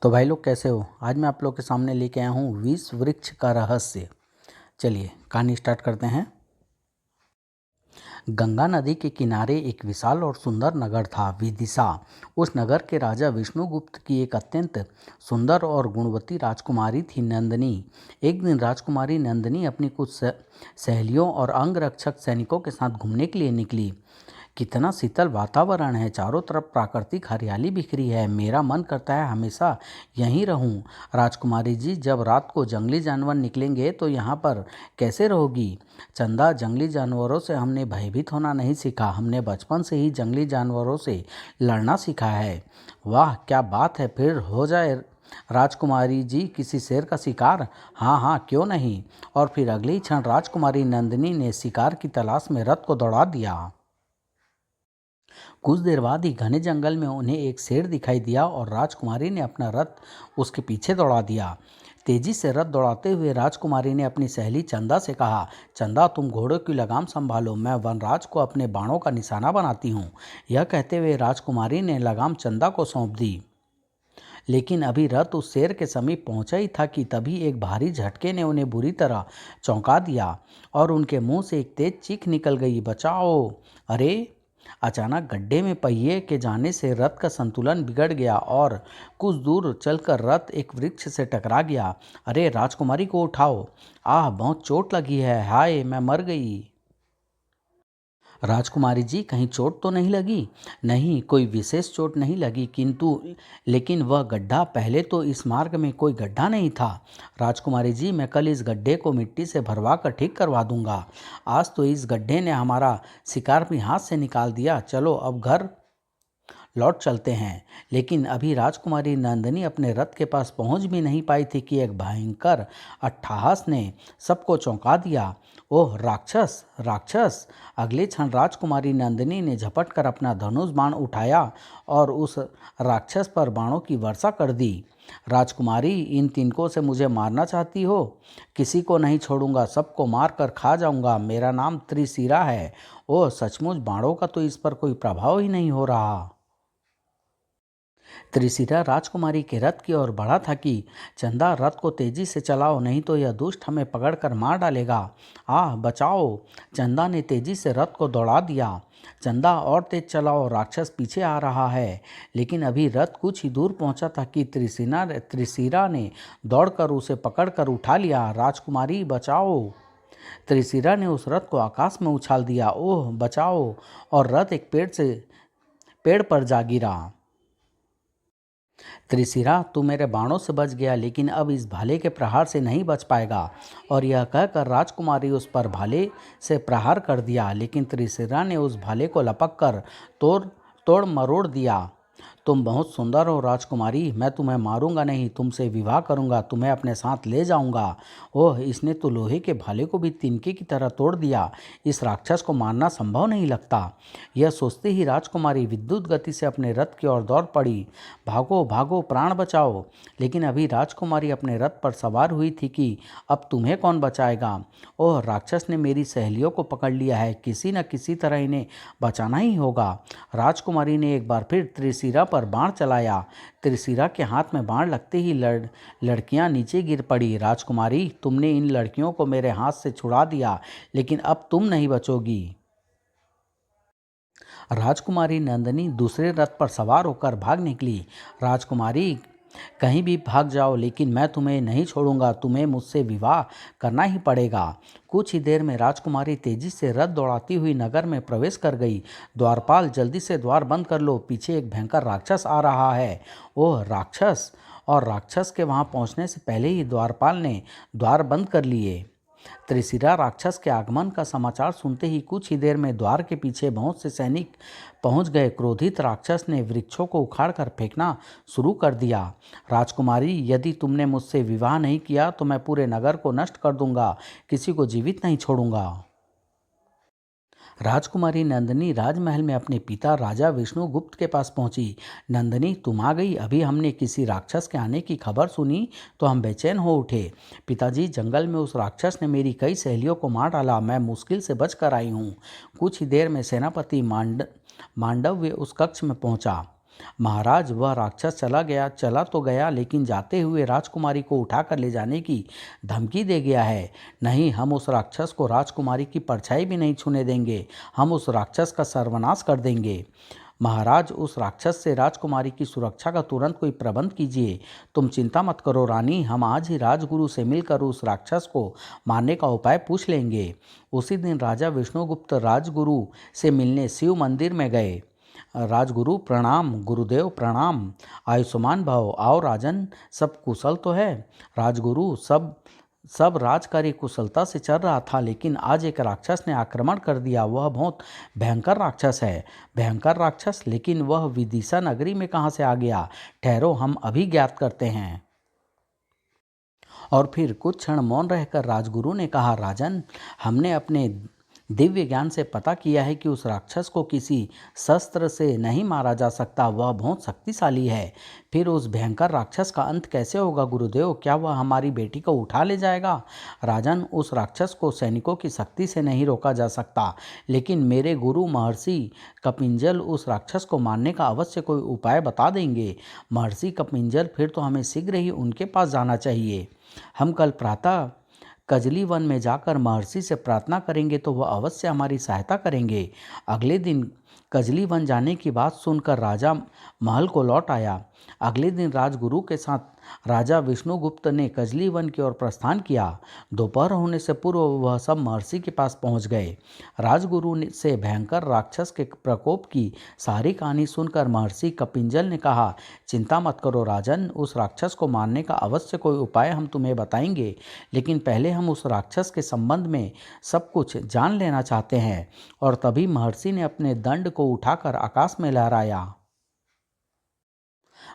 तो भाई लोग कैसे हो। आज मैं आप लोग के सामने लेके आया हूँ विष वृक्ष का रहस्य। चलिए कहानी स्टार्ट करते हैं। गंगा नदी के किनारे एक विशाल और सुंदर नगर था, विदिशा। उस नगर के राजा विष्णुगुप्त की एक अत्यंत सुंदर और गुणवती राजकुमारी थी, नंदिनी। एक दिन राजकुमारी नंदिनी अपनी कुछ सहेलियों और अंगरक्षक सैनिकों के साथ घूमने के लिए निकली। कितना शीतल वातावरण है, चारों तरफ प्राकृतिक हरियाली बिखरी है। मेरा मन करता है हमेशा यहीं रहूं। राजकुमारी जी, जब रात को जंगली जानवर निकलेंगे तो यहाँ पर कैसे रहोगी? चंदा, जंगली जानवरों से हमने भयभीत होना नहीं सीखा, हमने बचपन से ही जंगली जानवरों से लड़ना सीखा है। वाह क्या बात है, फिर हो जाए राजकुमारी जी किसी शेर का शिकार। हाँ हाँ, क्यों नहीं। और फिर अगले ही क्षण राजकुमारी नंदिनी ने शिकार की तलाश में रथ को दौड़ा दिया। कुछ देर बाद ही घने जंगल में उन्हें एक शेर दिखाई दिया और राजकुमारी ने अपना रथ उसके पीछे दौड़ा दिया। तेजी से रथ दौड़ाते हुए राजकुमारी ने अपनी सहेली चंदा से कहा, चंदा तुम घोड़ों की लगाम संभालो, मैं वनराज को अपने बाणों का निशाना बनाती हूँ। यह कहते हुए राजकुमारी ने लगाम चंदा को सौंप दी। लेकिन अभी रथ उस शेर के समीप पहुंचा ही था कि तभी एक भारी झटके ने उन्हें बुरी तरह चौंका दिया और उनके मुंह से एक तेज चीख निकल गई, बचाओ। अरे, अचानक गड्ढे में पहिए के जाने से रथ का संतुलन बिगड़ गया और कुछ दूर चलकर रथ एक वृक्ष से टकरा गया। अरे, राजकुमारी को उठाओ। आह, बहुत चोट लगी है, हाय मैं मर गई। राजकुमारी जी, कहीं चोट तो नहीं लगी? नहीं, कोई विशेष चोट नहीं लगी, किंतु लेकिन वह गड्ढा, पहले तो इस मार्ग में कोई गड्ढा नहीं था। राजकुमारी जी, मैं कल इस गड्ढे को मिट्टी से भरवा कर ठीक करवा दूंगा। आज तो इस गड्ढे ने हमारा शिकार भी हाथ से निकाल दिया। चलो अब घर लौट चलते हैं। लेकिन अभी राजकुमारी नंदिनी अपने रथ के पास पहुंच भी नहीं पाई थी कि एक भयंकर अट्टहास ने सबको चौंका दिया। ओह राक्षस, राक्षस! अगले क्षण राजकुमारी नंदिनी ने झपट कर अपना धनुष बाण उठाया और उस राक्षस पर बाणों की वर्षा कर दी। राजकुमारी, इन तिनकों से मुझे मारना चाहती हो? किसी को नहीं छोड़ूंगा, सबको मार कर खा जाऊंगा। मेरा नाम त्रिशिरा है। ओह सचमुच, बाणों का तो इस पर कोई प्रभाव ही नहीं हो रहा। त्रिशिरा राजकुमारी के रथ की ओर बढ़ा था कि चंदा, रथ को तेजी से चलाओ, नहीं तो यह दुष्ट हमें पकड़कर मार डालेगा। आह बचाओ। चंदा ने तेजी से रथ को दौड़ा दिया। चंदा, और तेज चलाओ, राक्षस पीछे आ रहा है। लेकिन अभी रथ कुछ ही दूर पहुंचा था कि त्रिशिरा ने दौड़कर उसे पकड़कर उठा लिया। राजकुमारी बचाओ। त्रिशिरा ने उस रथ को आकाश में उछाल दिया। ओह बचाओ। और रथ एक पेड़ पर जा गिरा। त्रिशिरा, तू मेरे बाणों से बच गया, लेकिन अब इस भाले के प्रहार से नहीं बच पाएगा। और यह कहकर राजकुमारी उस पर भाले से प्रहार कर दिया, लेकिन त्रिशिरा ने उस भाले को लपक कर तोड़ तोड़ मरोड़ दिया। तुम बहुत सुंदर हो राजकुमारी, मैं तुम्हें मारूंगा नहीं, तुमसे विवाह करूंगा, तुम्हें अपने साथ ले जाऊंगा। ओह, इसने तो लोहे के भाले को भी तिनके की तरह तोड़ दिया। इस राक्षस को मारना संभव नहीं लगता। यह सोचते ही राजकुमारी विद्युत गति से अपने रथ की ओर दौड़ पड़ी। भागो भागो, प्राण बचाओ। लेकिन अभी राजकुमारी अपने रथ पर सवार हुई थी कि अब तुम्हें कौन बचाएगा? ओह, राक्षस ने मेरी सहेलियों को पकड़ लिया है, किसी न किसी तरह इन्हें बचाना ही होगा। राजकुमारी ने एक बार फिर त्रिशिरा पर बाण चलाया। त्रिशिरा के हाथ में बाण लगते ही लड़कियां नीचे गिर पड़ी। राजकुमारी, तुमने इन लड़कियों को मेरे हाथ से छुड़ा दिया, लेकिन अब तुम नहीं बचोगी। राजकुमारी नंदिनी दूसरे रथ पर सवार होकर भाग निकली। राजकुमारी, कहीं भी भाग जाओ, लेकिन मैं तुम्हें नहीं छोड़ूंगा, तुम्हें मुझसे विवाह करना ही पड़ेगा। कुछ ही देर में राजकुमारी तेजी से रथ दौड़ाती हुई नगर में प्रवेश कर गई। द्वारपाल, जल्दी से द्वार बंद कर लो, पीछे एक भयंकर राक्षस आ रहा है। ओह राक्षस! और राक्षस के वहां पहुंचने से पहले ही द्वारपाल ने द्वार बंद कर लिए। त्रिशिरा राक्षस के आगमन का समाचार सुनते ही कुछ ही देर में द्वार के पीछे बहुत से सैनिक पहुंच गए। क्रोधित राक्षस ने वृक्षों को उखाड़कर फेंकना शुरू कर दिया। राजकुमारी, यदि तुमने मुझसे विवाह नहीं किया तो मैं पूरे नगर को नष्ट कर दूंगा, किसी को जीवित नहीं छोड़ूंगा। राजकुमारी नंदिनी राजमहल में अपने पिता राजा विष्णुगुप्त के पास पहुंची। नंदिनी, तुम आ गई। अभी हमने किसी राक्षस के आने की खबर सुनी तो हम बेचैन हो उठे। पिताजी, जंगल में उस राक्षस ने मेरी कई सहेलियों को मार डाला, मैं मुश्किल से बच कर आई हूँ। कुछ ही देर में सेनापति मांडव्य उस कक्ष में पहुंचा। महाराज, वह राक्षस चला तो गया, लेकिन जाते हुए राजकुमारी को उठाकर ले जाने की धमकी दे गया है। नहीं, हम उस राक्षस को राजकुमारी की परछाई भी नहीं छूने देंगे। हम उस राक्षस का सर्वनाश कर देंगे। महाराज, उस राक्षस से राजकुमारी की सुरक्षा का तुरंत कोई प्रबंध कीजिए। तुम चिंता मत करो रानी, हम आज ही राजगुरु से मिलकर उस राक्षस को मारने का उपाय पूछ लेंगे। उसी दिन राजा विष्णुगुप्त राजगुरु से मिलने शिव मंदिर में गए। राजगुरु प्रणाम। गुरुदेव प्रणाम। आयुष्मान भव। आओ राजन, सब कुशल तो है? राजगुरु, सब राजकार्य कुशलता से चल रहा था, लेकिन आज एक राक्षस ने आक्रमण कर दिया। वह बहुत भयंकर राक्षस है। भयंकर राक्षस? लेकिन वह विदिशा नगरी में कहाँ से आ गया? ठहरो, हम अभी ज्ञात करते हैं। और फिर कुछ क्षण मौन रहकर राजगुरु ने कहा, राजन, हमने अपने दिव्य ज्ञान से पता किया है कि उस राक्षस को किसी शस्त्र से नहीं मारा जा सकता। वह बहुत शक्तिशाली है। फिर उस भयंकर राक्षस का अंत कैसे होगा गुरुदेव? क्या वह हमारी बेटी को उठा ले जाएगा? राजन, उस राक्षस को सैनिकों की शक्ति से नहीं रोका जा सकता, लेकिन मेरे गुरु महर्षि कपिंजल उस राक्षस को मारने का अवश्य कोई उपाय बता देंगे। महर्षि कपिंजल? फिर तो हमें शीघ्र ही उनके पास जाना चाहिए। हम कल प्रातः कजली वन में जाकर महर्षि से प्रार्थना करेंगे तो वह अवश्य हमारी सहायता करेंगे। अगले दिन कजली वन जाने की बात सुनकर राजा महल को लौट आया। अगले दिन राजगुरु के साथ राजा विष्णुगुप्त ने कजली वन की ओर प्रस्थान किया। दोपहर होने से पूर्व वह सब महर्षि के पास पहुंच गए। राजगुरु से भयंकर राक्षस के प्रकोप की सारी कहानी सुनकर महर्षि कपिंजल ने कहा, चिंता मत करो राजन, उस राक्षस को मारने का अवश्य कोई उपाय हम तुम्हें बताएंगे, लेकिन पहले हम उस राक्षस के संबंध में सब कुछ जान लेना चाहते हैं। और तभी महर्षि ने अपने दंड को उठाकर आकाश में लहराया।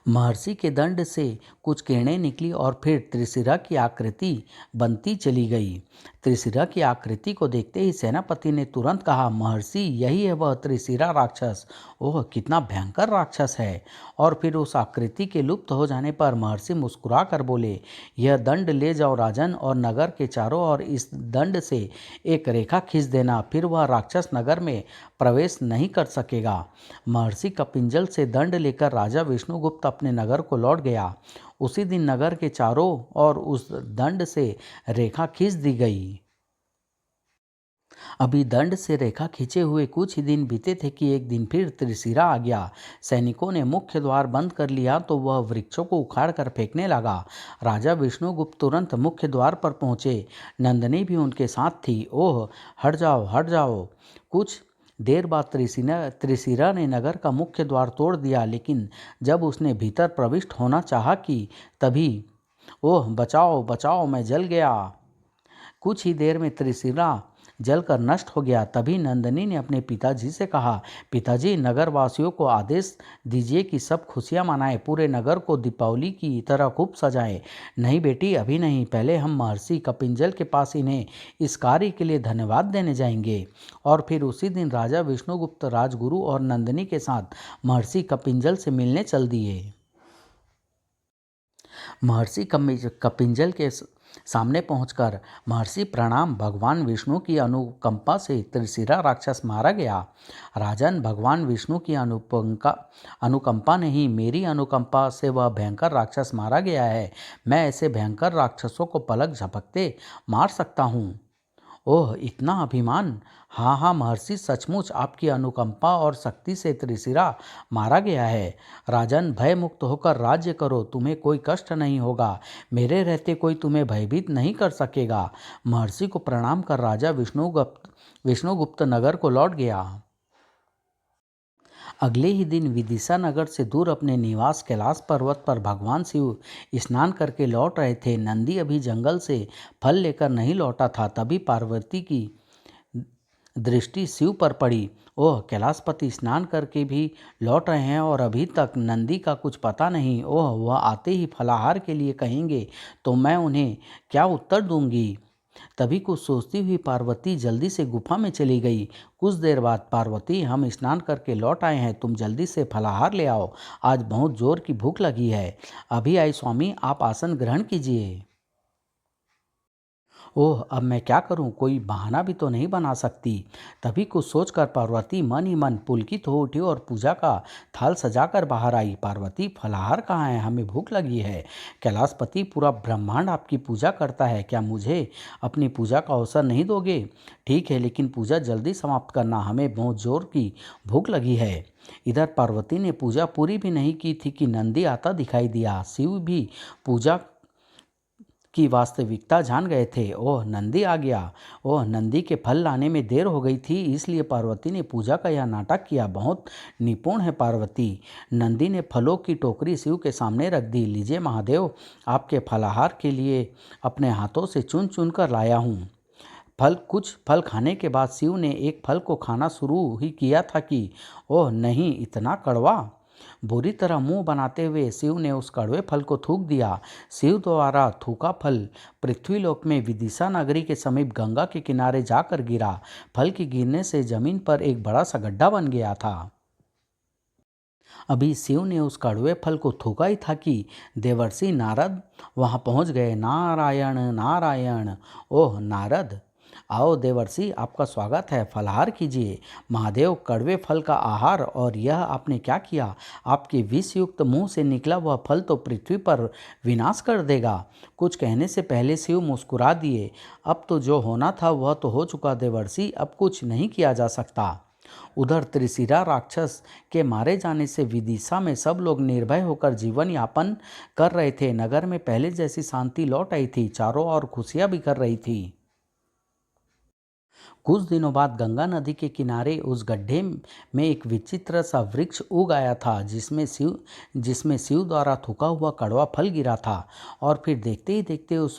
महर्षि के दंड से कुछ किरणें निकली और फिर त्रिशिरा की आकृति बनती चली गई। त्रिशिरा की आकृति को देखते ही सेनापति ने तुरंत कहा, महर्षि, यही है वह त्रिशिरा राक्षस। ओह, कितना भयंकर राक्षस है। और फिर उस आकृति के लुप्त हो जाने पर महर्षि मुस्कुरा कर बोले, यह दंड ले जाओ राजन, और नगर के चारों ओर इस दंड से एक रेखा खींच देना, फिर वह राक्षस नगर में प्रवेश नहीं कर सकेगा। महर्षि कपिंजल से दंड लेकर राजा विष्णुगुप्त अपने नगर को लौट गया। उसी दिन नगर के चारों ओर उस दंड से रेखा खींच दी गई। अभी दंड से रेखा खींचे हुए कुछ ही दिन बीते थे कि एक दिन फिर त्रिशिरा आ गया। सैनिकों ने मुख्य द्वार बंद कर लिया तो वह वृक्षों को उखाड़ कर फेंकने लगा। राजा विष्णुगुप्त तुरंत मुख्य द्वार पर पहुंचे। नंदिनी भी उनके साथ थी। ओह, हट जाओ, हट जाओ। कुछ देर बाद त्रिशिरा ने नगर का मुख्य द्वार तोड़ दिया, लेकिन जब उसने भीतर प्रविष्ट होना चाहा कि तभी, ओह बचाओ बचाओ, मैं जल गया। कुछ ही देर में त्रिशिरा जलकर नष्ट हो गया। तभी नंदिनी ने अपने पिताजी से कहा, पिताजी, नगरवासियों को आदेश दीजिए कि सब खुशियां मनाएं, पूरे नगर को दीपावली की तरह खूब सजाएं। नहीं बेटी, अभी नहीं, पहले हम महर्षि कपिंजल के पास इन्हें इस कार्य के लिए धन्यवाद देने जाएंगे। और फिर उसी दिन राजा विष्णुगुप्त राजगुरु और नंदिनी के साथ महर्षि कपिंजल से मिलने चल दिए। महर्षि कपिंजल के सामने पहुंचकर महर्षि प्रणाम, भगवान विष्णु की अनुकंपा से त्रिशिरा राक्षस मारा गया। राजन, भगवान विष्णु की अनुकंपा नहीं, मेरी अनुकंपा से वह भयंकर राक्षस मारा गया है। मैं ऐसे भयंकर राक्षसों को पलक झपकते मार सकता हूँ। ओह, इतना अभिमान! हाँ हाँ महर्षि, सचमुच आपकी अनुकंपा और शक्ति से त्रिशिरा मारा गया है। राजन, भय मुक्त होकर राज्य करो, तुम्हें कोई कष्ट नहीं होगा। मेरे रहते कोई तुम्हें भयभीत नहीं कर सकेगा। महर्षि को प्रणाम कर राजा विष्णुगुप्त नगर को लौट गया। अगले ही दिन विदिशा नगर से दूर अपने निवास कैलाश पर्वत पर भगवान शिव स्नान करके लौट रहे थे। नंदी अभी जंगल से फल लेकर नहीं लौटा था। तभी पार्वती की दृष्टि शिव पर पड़ी। ओह, कैलाशपति स्नान करके भी लौट रहे हैं और अभी तक नंदी का कुछ पता नहीं। ओह, वह आते ही फलाहार के लिए कहेंगे तो मैं उन्हें क्या उत्तर दूंगी। तभी कुछ सोचती हुई पार्वती जल्दी से गुफा में चली गई। कुछ देर बाद, पार्वती, हम स्नान करके लौट आए हैं, तुम जल्दी से फलाहार ले आओ, आज बहुत जोर की भूख लगी है। अभी आई स्वामी, आप आसन ग्रहण कीजिए। ओह, अब मैं क्या करूं? कोई बहाना भी तो नहीं बना सकती। तभी कुछ सोचकर पार्वती मन ही मन पुलकित हो उठी और पूजा का थाल सजाकर बाहर आई। पार्वती, फलाहार कहाँ है? हमें भूख लगी है। कैलाशपति, पूरा ब्रह्मांड आपकी पूजा करता है, क्या मुझे अपनी पूजा का अवसर नहीं दोगे? ठीक है, लेकिन पूजा जल्दी समाप्त करना, हमें बहुत जोर की भूख लगी है। इधर पार्वती ने पूजा पूरी भी नहीं की थी कि नंदी आता दिखाई दिया। शिव भी पूजा की वास्तविकता जान गए थे। ओह, नंदी आ गया। ओह, नंदी के फल लाने में देर हो गई थी, इसलिए पार्वती ने पूजा का यह नाटक किया। बहुत निपुण है पार्वती। नंदी ने फलों की टोकरी शिव के सामने रख दी। लीजिए महादेव, आपके फलाहार के लिए अपने हाथों से चुन चुन कर लाया हूँ। कुछ फल खाने के बाद शिव ने एक फल को खाना शुरू ही किया था कि ओह नहीं, इतना कड़वा! बुरी तरह मुंह बनाते हुए शिव ने उस कड़वे फल को थूक दिया। शिव द्वारा थूका फल पृथ्वीलोक में विदिशा नगरी के समीप गंगा के किनारे जाकर गिरा। फल के गिरने से जमीन पर एक बड़ा सा गड्ढा बन गया था। अभी शिव ने उस कड़वे फल को थूका ही था कि देवर्षि नारद वहां पहुंच गए। नारायण नारायण! ओह नारद, आओ देवर्षि, आपका स्वागत है, फलाहार कीजिए। महादेव, कड़वे फल का आहार, और यह आपने क्या किया? आपके विषयुक्त मुंह से निकला वह फल तो पृथ्वी पर विनाश कर देगा। कुछ कहने से पहले शिव मुस्कुरा दिए। अब तो जो होना था वह तो हो चुका देवर्षि, अब कुछ नहीं किया जा सकता। उधर त्रिशिरा राक्षस के मारे जाने से विदिशा में सब लोग निर्भय होकर जीवन यापन कर रहे थे। नगर में पहले जैसी शांति लौट आई थी, चारों ओर खुशियां बिखर रही थी। कुछ दिनों बाद गंगा नदी के किनारे उस गड्ढे में एक विचित्र सा वृक्ष उग आया था, जिसमें शिव द्वारा थूका हुआ कड़वा फल गिरा था। और फिर देखते ही देखते उस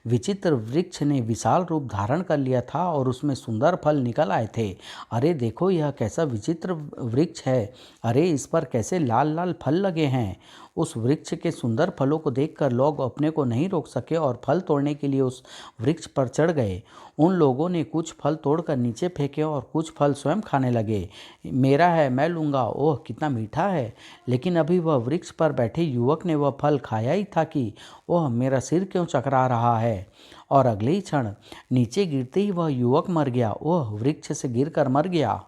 विचित्र वृक्ष ने विशाल रूप धारण कर लिया था और उसमें सुंदर फल निकल आए थे। अरे देखो, यह कैसा विचित्र वृक्ष है! अरे, इस पर कैसे लाल लाल फल लगे हैं! उस वृक्ष के सुंदर फलों को देखकर लोग अपने को नहीं रोक सके और फल तोड़ने के लिए उस वृक्ष पर चढ़ गए। उन लोगों ने कुछ फल तोड़कर नीचे फेंके और कुछ फल स्वयं खाने लगे। मेरा है, मैं लूँगा, ओह कितना मीठा है! लेकिन अभी वह वृक्ष पर बैठे युवक ने वह फल खाया ही था कि ओह, मेरा सिर क्यों चकरा रहा है! और अगले ही क्षण नीचे गिरते ही वह युवक मर गया। ओह, वृक्ष से गिरकर मर गया।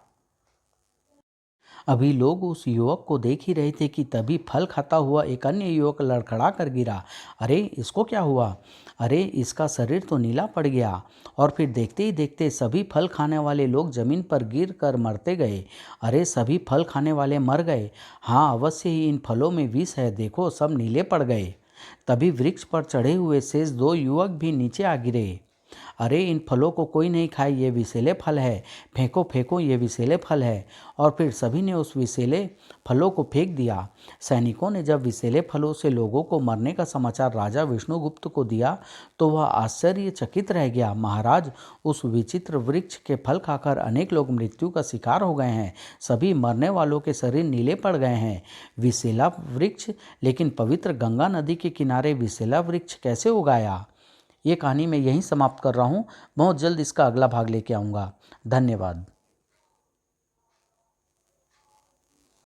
अभी लोग उस युवक को देख ही रहे थे कि तभी फल खाता हुआ एक अन्य युवक लड़खड़ा कर गिरा। अरे, इसको क्या हुआ? अरे, इसका शरीर तो नीला पड़ गया। और फिर देखते ही देखते सभी फल खाने वाले लोग जमीन पर गिर कर मरते गए। अरे, सभी फल खाने वाले मर गए। हाँ, अवश्य ही इन फलों में विष है, देखो सब नीले पड़ गए। तभी वृक्ष पर चढ़े हुए शेष दो युवक भी नीचे आ गिरे। अरे, इन फलों को कोई नहीं खाए, ये विषैले फल है, फेंको फेंको, ये विषैले फल है। और फिर सभी ने उस विषैले फलों को फेंक दिया। सैनिकों ने जब विषैले फलों से लोगों को मरने का समाचार राजा विष्णुगुप्त को दिया तो वह आश्चर्यचकित रह गया। महाराज, उस विचित्र वृक्ष के फल खाकर अनेक लोग मृत्यु का शिकार हो गए हैं। सभी मरने वालों के शरीर नीले पड़ गए हैं। विषैला वृक्ष, लेकिन पवित्र गंगा नदी के किनारे विषैला वृक्ष कैसे उगाया? ये कहानी मैं यहीं समाप्त कर रहा हूँ। बहुत जल्द इसका अगला भाग लेके आऊँगा। धन्यवाद।